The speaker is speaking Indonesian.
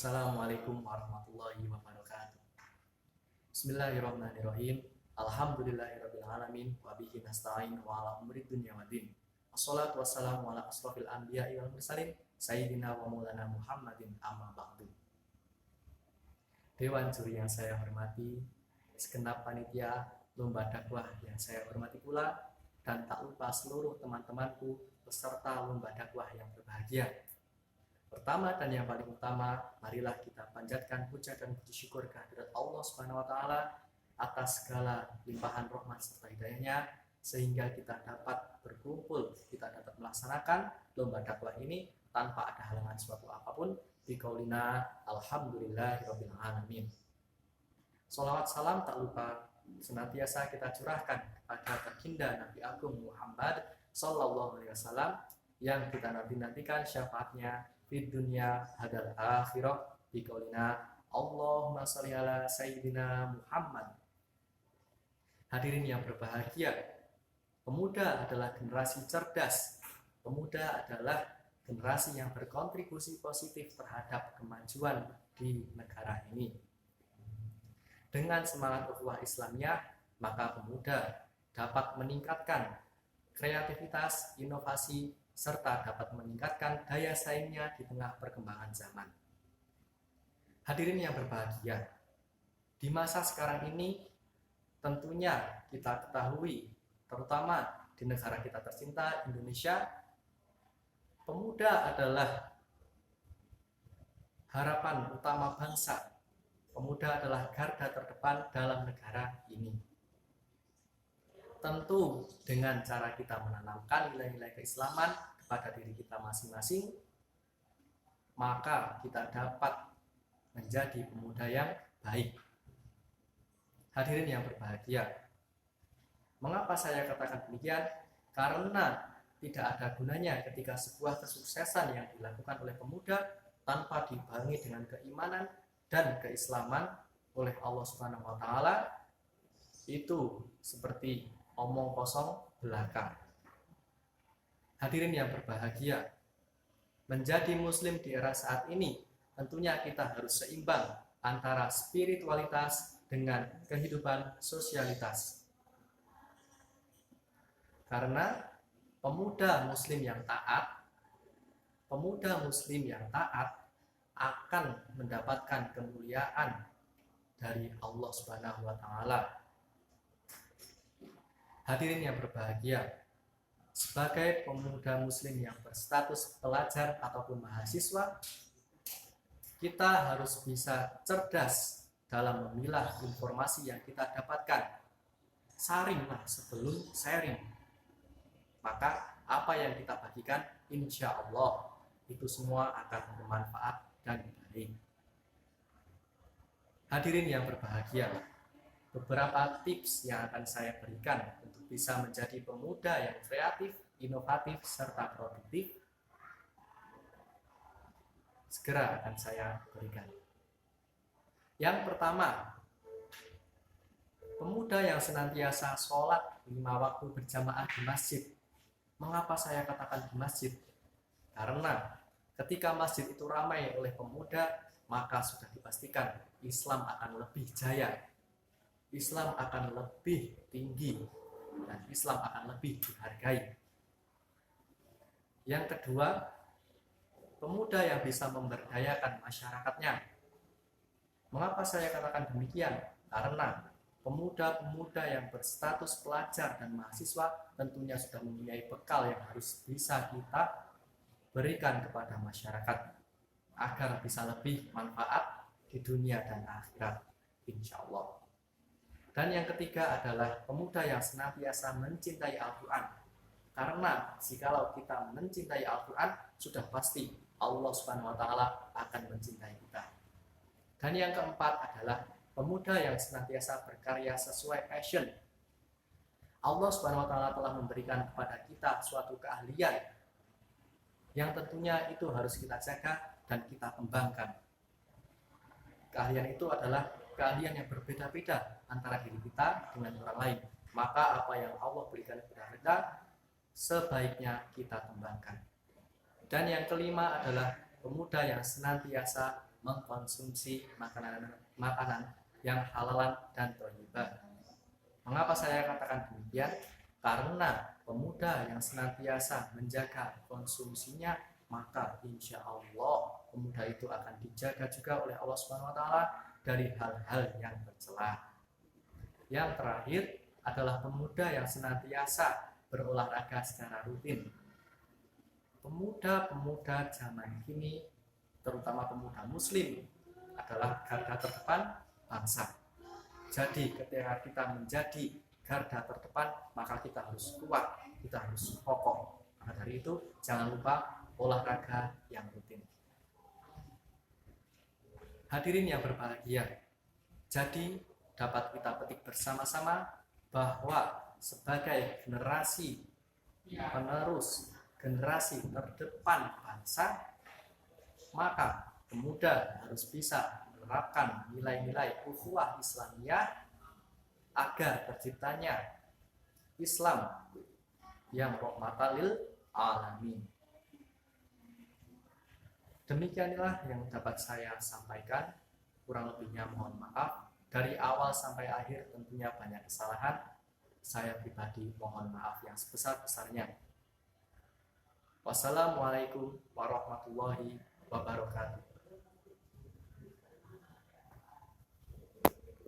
Assalamualaikum warahmatullahi wabarakatuh. Bismillahirrahmanirrahim. Alhamdulillahirabbil alamin wa bihi nasta'in wa ala umuri dunya waddin. Wassalatu wassalamu ala asrofil anbiya'i wal mursalin sayyidina wa maulana Muhammadin amma ba'du. Dewan juri yang saya hormati, segenap panitia lomba dakwah yang saya hormati pula, dan tak lupa seluruh teman-temanku peserta lomba dakwah yang berbahagia. Pertama dan yang paling utama, marilah kita panjatkan puja dan puji syukur kehadirat Allah Subhanahu wa taala atas segala limpahan rahmat serta hidayahnya, sehingga kita dapat berkumpul, kita dapat melaksanakan lomba dakwah ini tanpa ada halangan suatu apapun. Biqaulina alhamdulillahirabbil alamin. Sholawat salam tak lupa senantiasa kita curahkan kepada baginda Nabi Agung Muhammad sallallahu alaihi wasallam yang kita nantikan syafaatnya di dunia hadal akhirah. Biqaulina Allahumma sholli ala sayyidina Muhammad. Hadirin yang berbahagia, pemuda adalah generasi cerdas. Pemuda adalah generasi yang berkontribusi positif terhadap kemajuan di negara ini. Dengan semangat ukhuwah Islamiyah, maka pemuda dapat meningkatkan kreativitas, inovasi, serta dapat meningkatkan daya saingnya di tengah perkembangan zaman. Hadirin yang berbahagia, di masa sekarang ini tentunya kita ketahui, terutama di negara kita tercinta Indonesia, pemuda adalah harapan utama bangsa. Pemuda adalah garda terdepan dalam negara ini. Tentu dengan cara kita menanamkan nilai-nilai keislaman kepada diri kita masing-masing, maka kita dapat menjadi pemuda yang baik. Hadirin yang berbahagia, mengapa saya katakan demikian? Karena tidak ada gunanya ketika sebuah kesuksesan yang dilakukan oleh pemuda tanpa dibarengi dengan keimanan dan keislaman oleh Allah Subhanahu wa taala, itu seperti omong kosong belaka. Hadirin yang berbahagia, menjadi muslim di era saat ini tentunya kita harus seimbang antara spiritualitas dengan kehidupan sosialitas. Karena pemuda muslim yang taat akan mendapatkan kemuliaan dari Allah Subhanahu wa taala. Hadirin yang berbahagia, sebagai pemuda muslim yang berstatus pelajar ataupun mahasiswa, kita harus bisa cerdas dalam memilah informasi yang kita dapatkan. Saringlah sebelum sharing. Maka apa yang kita bagikan, insya Allah itu semua akan bermanfaat dan baik. Hadirin yang berbahagia, beberapa tips yang akan saya berikan untuk bisa menjadi pemuda yang kreatif, inovatif, serta produktif, segera akan saya berikan. Yang pertama, pemuda yang senantiasa sholat 5 waktu berjamaah di masjid. Mengapa saya katakan di masjid? Karena ketika masjid itu ramai oleh pemuda, maka sudah dipastikan Islam akan lebih jaya, Islam akan lebih tinggi, dan Islam akan lebih dihargai. Yang kedua, pemuda yang bisa memberdayakan masyarakatnya. Mengapa saya katakan demikian? Karena pemuda-pemuda yang berstatus pelajar dan mahasiswa tentunya sudah mempunyai bekal yang harus bisa kita berikan kepada masyarakat agar bisa lebih manfaat di dunia dan akhirat, insya Allah. Dan yang ketiga adalah pemuda yang senantiasa mencintai Al-Quran. Karena jikalau kita mencintai Al-Quran, sudah pasti Allah Subhanahu wa taala akan mencintai kita. Dan yang keempat adalah pemuda yang senantiasa berkarya sesuai passion. Allah Subhanahu wa taala telah memberikan kepada kita suatu keahlian yang tentunya itu harus kita jaga dan kita kembangkan. Keahlian itu adalah keahlian yang berbeda-beda antara diri kita dengan orang lain. Maka apa yang Allah berikan kepada kita, sebaiknya kita kembangkan. Dan yang kelima adalah pemuda yang senantiasa mengkonsumsi makanan yang halalan dan thayyibah. Mengapa saya katakan demikian? Karena pemuda yang senantiasa menjaga konsumsinya, maka insya Allah pemuda itu akan dijaga juga oleh Allah Subhanahu wa taala dari hal-hal yang tercela. Yang terakhir adalah pemuda yang senantiasa berolahraga secara rutin. Pemuda-pemuda zaman kini, terutama pemuda muslim, adalah garda terdepan bangsa. Jadi ketika kita menjadi garda terdepan, maka kita harus kuat, kita harus kokoh. Maka dari itu jangan lupa olahraga yang rutin. Hadirin yang berbahagia, jadi dapat kita petik bersama-sama bahwa sebagai generasi penerus, generasi terdepan bangsa, maka pemuda harus bisa menerapkan nilai-nilai ukhuwah Islamiyah agar terciptanya Islam yang rahmatan lil alamin. Demikianlah yang dapat saya sampaikan, kurang lebihnya mohon maaf. Dari awal sampai akhir tentunya banyak kesalahan, saya pribadi mohon maaf yang sebesar-besarnya. Wassalamualaikum warahmatullahi wabarakatuh.